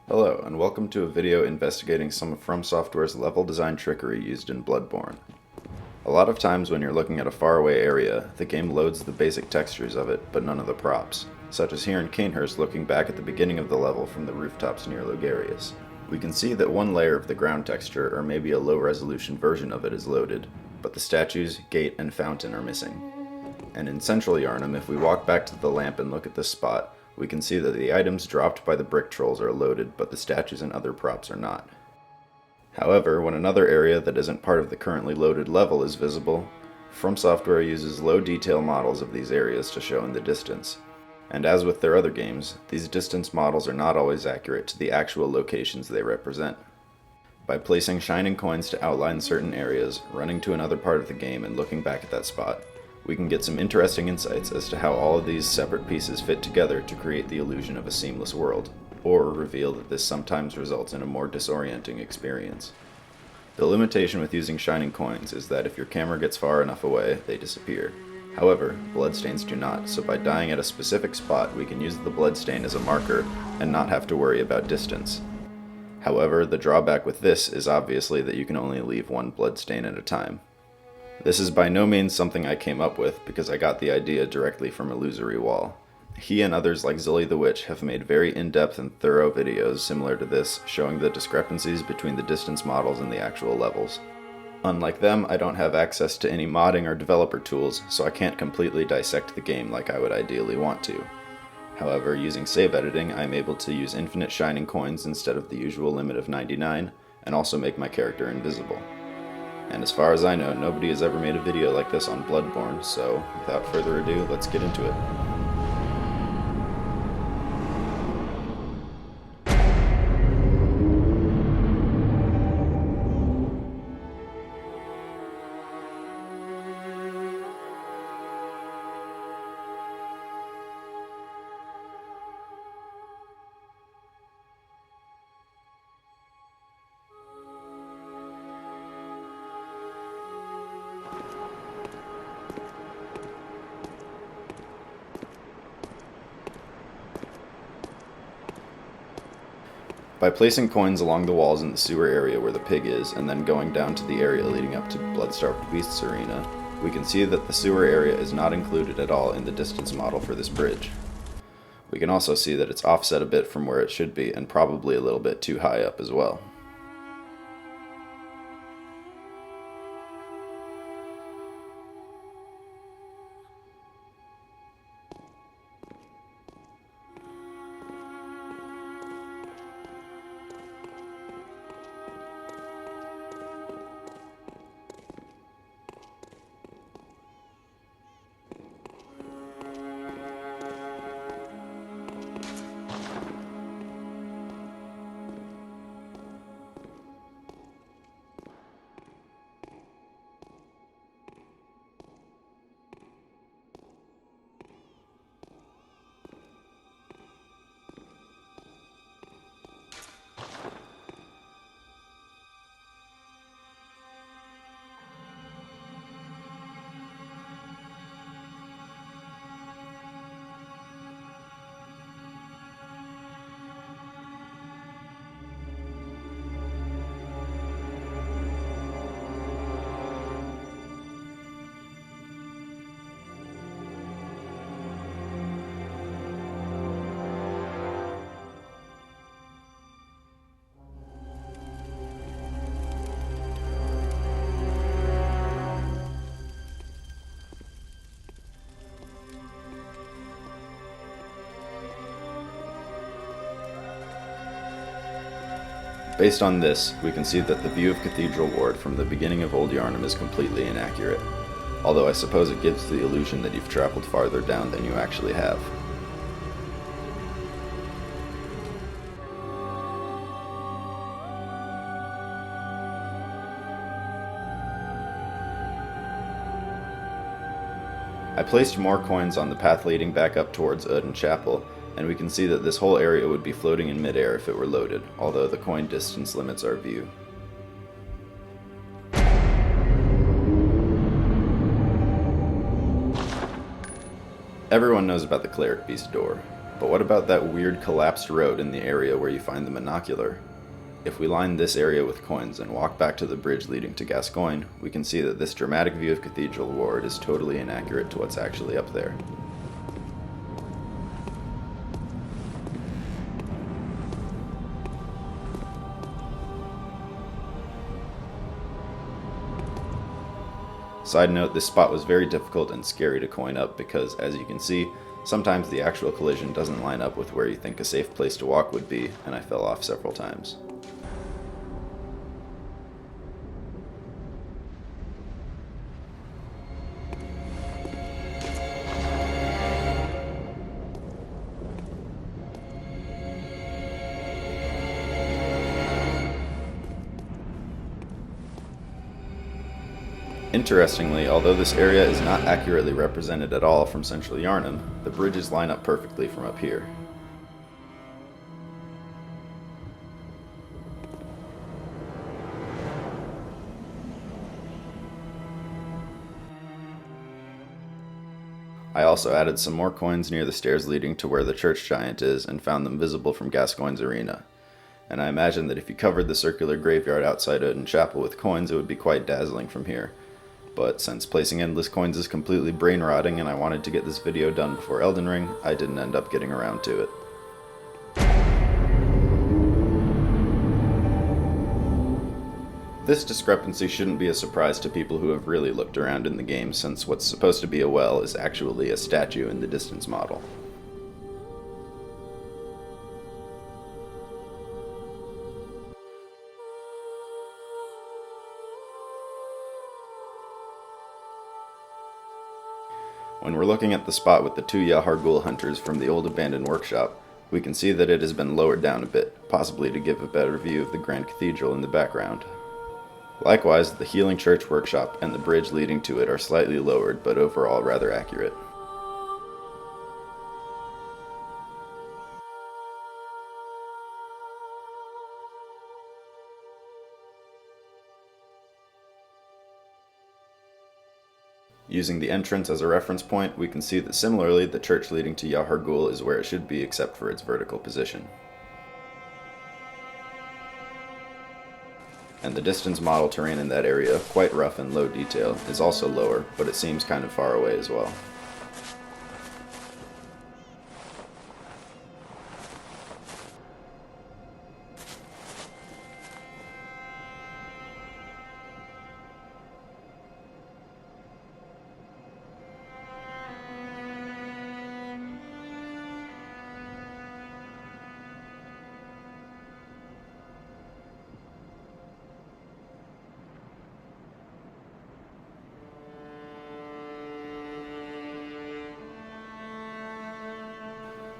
Hello, and welcome to a video investigating some of From Software's level design trickery used in Bloodborne. A lot of times when you're looking at a faraway area, the game loads the basic textures of it, but none of the props, such as here in Cainhurst looking back at the beginning of the level from the rooftops near Logarius. We can see that one layer of the ground texture, or maybe a low-resolution version of it, is loaded, but the statues, gate, and fountain are missing. And in central Yharnam, if we walk back to the lamp and look at this spot, we can see that the items dropped by the brick trolls are loaded, but the statues and other props are not. However, when another area that isn't part of the currently loaded level is visible, From Software uses low detail models of these areas to show in the distance. And as with their other games, these distance models are not always accurate to the actual locations they represent. By placing shining coins to outline certain areas, running to another part of the game and looking back at that spot, we can get some interesting insights as to how all of these separate pieces fit together to create the illusion of a seamless world, or reveal that this sometimes results in a more disorienting experience. The limitation with using shining coins is that if your camera gets far enough away, they disappear. However, bloodstains do not, so by dying at a specific spot, we can use the bloodstain as a marker and not have to worry about distance. However, the drawback with this is obviously that you can only leave one bloodstain at a time. This is by no means something I came up with, because I got the idea directly from Illusory Wall. He and others like Zilly the Witch have made very in-depth and thorough videos similar to this, showing the discrepancies between the distance models and the actual levels. Unlike them, I don't have access to any modding or developer tools, so I can't completely dissect the game like I would ideally want to. However, using save editing, I'm able to use infinite shining coins instead of the usual limit of 99, and also make my character invisible. And as far as I know, nobody has ever made a video like this on Bloodborne, so without further ado, let's get into it. By placing coins along the walls in the sewer area where the pig is, and then going down to the area leading up to Bloodstarved Beasts Arena, we can see that the sewer area is not included at all in the distance model for this bridge. We can also see that it's offset a bit from where it should be, and probably a little bit too high up as well. Based on this, we can see that the view of Cathedral Ward from the beginning of Old Yharnam is completely inaccurate, although I suppose it gives the illusion that you've traveled farther down than you actually have. I placed more coins on the path leading back up towards Uden Chapel, and we can see that this whole area would be floating in midair if it were loaded, although the coin distance limits our view. Everyone knows about the Cleric Beast door. But what about that weird collapsed road in the area where you find the monocular? If we line this area with coins and walk back to the bridge leading to Gascoigne, we can see that this dramatic view of Cathedral Ward is totally inaccurate to what's actually up there. Side note, this spot was very difficult and scary to coin up because, as you can see, sometimes the actual collision doesn't line up with where you think a safe place to walk would be, and I fell off several times. Interestingly, although this area is not accurately represented at all from central Yharnam, the bridges line up perfectly from up here. I also added some more coins near the stairs leading to where the church giant is and found them visible from Gascoigne's arena. And I imagine that if you covered the circular graveyard outside Odin Chapel with coins, it would be quite dazzling from here. But since placing endless coins is completely brain-rotting and I wanted to get this video done before Elden Ring, I didn't end up getting around to it. This discrepancy shouldn't be a surprise to people who have really looked around in the game, since what's supposed to be a well is actually a statue in the distance model. When we're looking at the spot with the two Yahar'gul hunters from the old abandoned workshop, we can see that it has been lowered down a bit, possibly to give a better view of the Grand Cathedral in the background. Likewise, the Healing Church workshop and the bridge leading to it are slightly lowered, but overall rather accurate. Using the entrance as a reference point, we can see that similarly the church leading to Yhar'gul is where it should be except for its vertical position. And the distance model terrain in that area, quite rough and low detail, is also lower, but it seems kind of far away as well.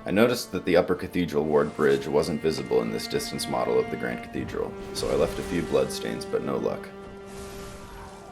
I noticed that the upper Cathedral Ward bridge wasn't visible in this distance model of the Grand Cathedral, so I left a few bloodstains, but no luck.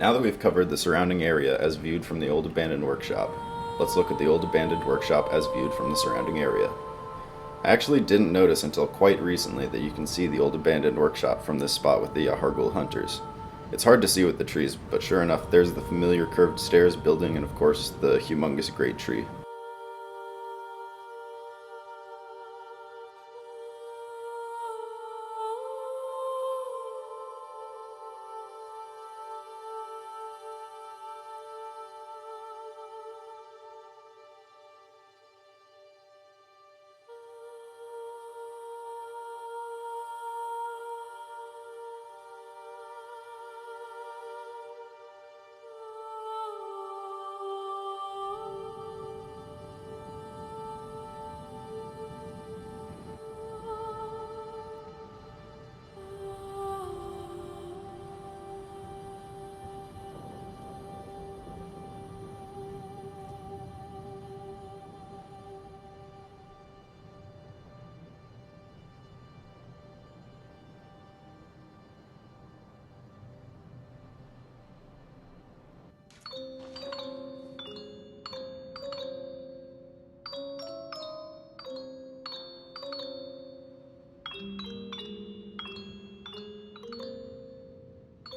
Now that we've covered the surrounding area as viewed from the old abandoned workshop, let's look at the old abandoned workshop as viewed from the surrounding area. I actually didn't notice until quite recently that you can see the old abandoned workshop from this spot with the Yahar'gul hunters. It's hard to see with the trees, but sure enough, there's the familiar curved stairs building and of course the humongous great tree.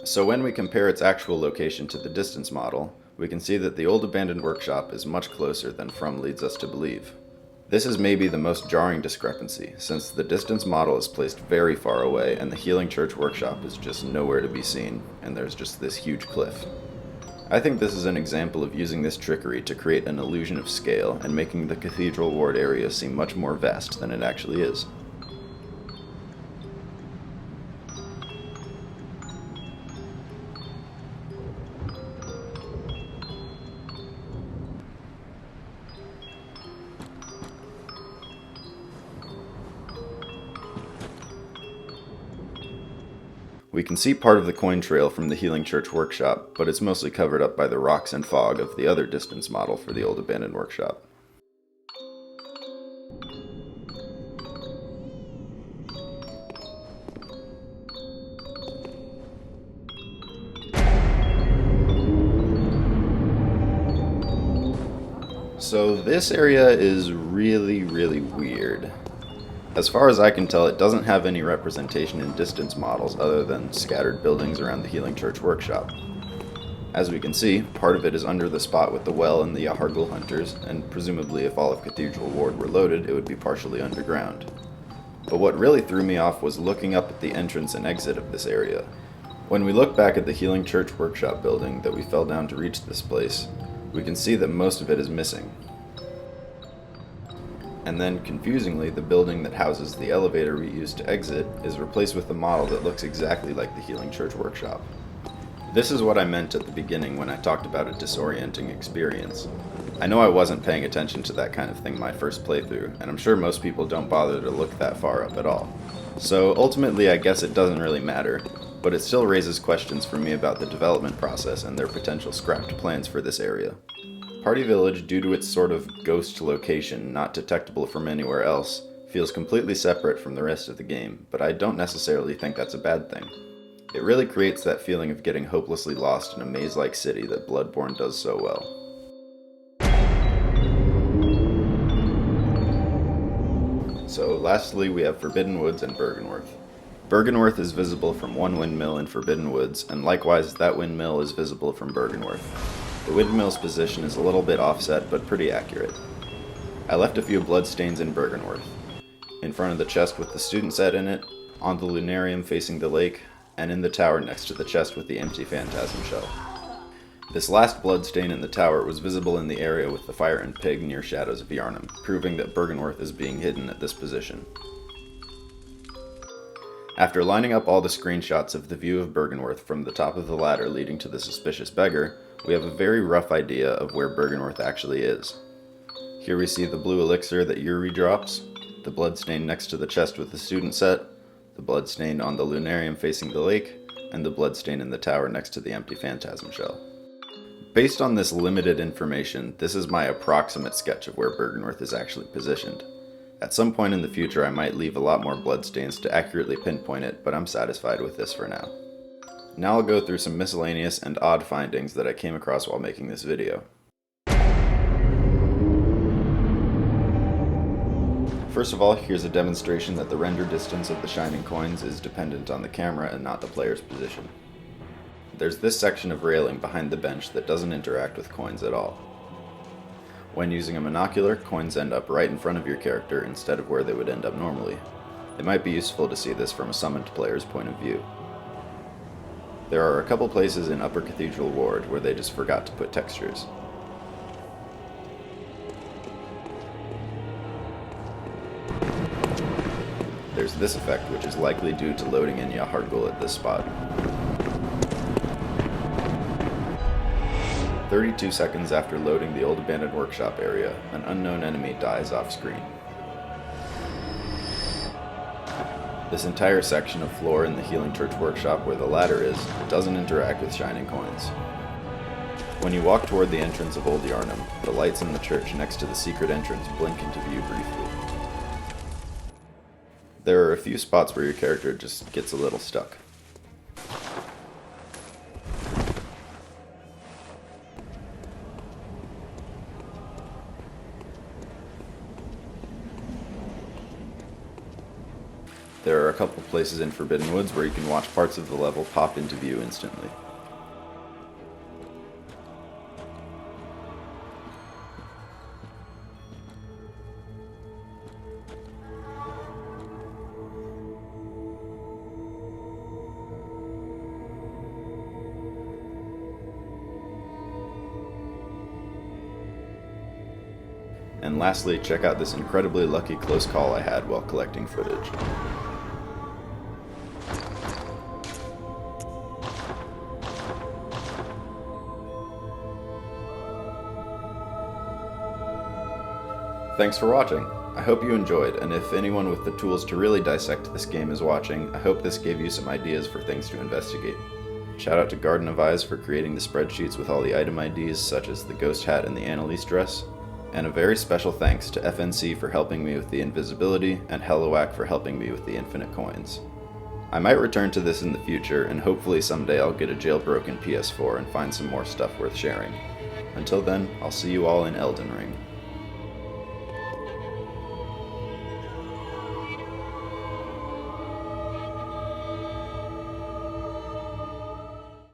So when we compare its actual location to the distance model, we can see that the old abandoned workshop is much closer than From leads us to believe. This is maybe the most jarring discrepancy, since the distance model is placed very far away and the Healing Church workshop is just nowhere to be seen, and there's just this huge cliff. I think this is an example of using this trickery to create an illusion of scale and making the Cathedral Ward area seem much more vast than it actually is. We can see part of the coin trail from the Healing Church workshop, but it's mostly covered up by the rocks and fog of the other distance model for the old abandoned workshop. So this area is really weird. As far as I can tell, it doesn't have any representation in distance models other than scattered buildings around the Healing Church workshop. As we can see, part of it is under the spot with the well and the Yharnam hunters, and presumably if all of Cathedral Ward were loaded, it would be partially underground. But what really threw me off was looking up at the entrance and exit of this area. When we look back at the Healing Church workshop building that we fell down to reach this place, we can see that most of it is missing. And then, confusingly, the building that houses the elevator we used to exit is replaced with a model that looks exactly like the Healing Church workshop. This is what I meant at the beginning when I talked about a disorienting experience. I know I wasn't paying attention to that kind of thing my first playthrough, and I'm sure most people don't bother to look that far up at all. So ultimately I guess it doesn't really matter, but it still raises questions for me about the development process and their potential scrapped plans for this area. Party Village, due to its sort of ghost location, not detectable from anywhere else, feels completely separate from the rest of the game, but I don't necessarily think that's a bad thing. It really creates that feeling of getting hopelessly lost in a maze-like city that Bloodborne does so well. So lastly, we have Forbidden Woods and Byrgenwerth. Byrgenwerth is visible from one windmill in Forbidden Woods, and likewise that windmill is visible from Byrgenwerth. The windmill's position is a little bit offset, but pretty accurate. I left a few bloodstains in Byrgenwerth. In front of the chest with the student set in it, on the lunarium facing the lake, and in the tower next to the chest with the empty phantasm shell. This last bloodstain in the tower was visible in the area with the fire and pig near Shadows of Yharnam, proving that Byrgenwerth is being hidden at this position. After lining up all the screenshots of the view of Byrgenwerth from the top of the ladder leading to the suspicious beggar, we have a very rough idea of where Byrgenwerth actually is. Here we see the blue elixir that Yuri drops, the bloodstain next to the chest with the student set, the bloodstain on the lunarium facing the lake, and the bloodstain in the tower next to the empty phantasm shell. Based on this limited information, this is my approximate sketch of where Byrgenwerth is actually positioned. At some point in the future I might leave a lot more bloodstains to accurately pinpoint it, but I'm satisfied with this for now. Now I'll go through some miscellaneous and odd findings that I came across while making this video. First of all, here's a demonstration that the render distance of the shining coins is dependent on the camera and not the player's position. There's this section of railing behind the bench that doesn't interact with coins at all. When using a monocular, coins end up right in front of your character instead of where they would end up normally. It might be useful to see this from a summoned player's point of view. There are a couple places in Upper Cathedral Ward where they just forgot to put textures. There's this effect, which is likely due to loading in Yharnam at this spot. 32 seconds after loading the old abandoned workshop area, an unknown enemy dies off screen. This entire section of floor in the Healing Church workshop where the ladder is doesn't interact with shining coins. When you walk toward the entrance of Old Yharnam, the lights in the church next to the secret entrance blink into view briefly. There are a few spots where your character just gets a little stuck. There are a couple places in Forbidden Woods where you can watch parts of the level pop into view instantly. And lastly, check out this incredibly lucky close call I had while collecting footage. Thanks for watching. I hope you enjoyed, and if anyone with the tools to really dissect this game is watching, I hope this gave you some ideas for things to investigate. Shout out to Garden of Eyes for creating the spreadsheets with all the item IDs, such as the ghost hat and the Annalise dress. And a very special thanks to FNC for helping me with the invisibility, and hellawack for helping me with the infinite coins. I might return to this in the future, and hopefully someday I'll get a jailbroken PS4 and find some more stuff worth sharing. Until then, I'll see you all in Elden Ring.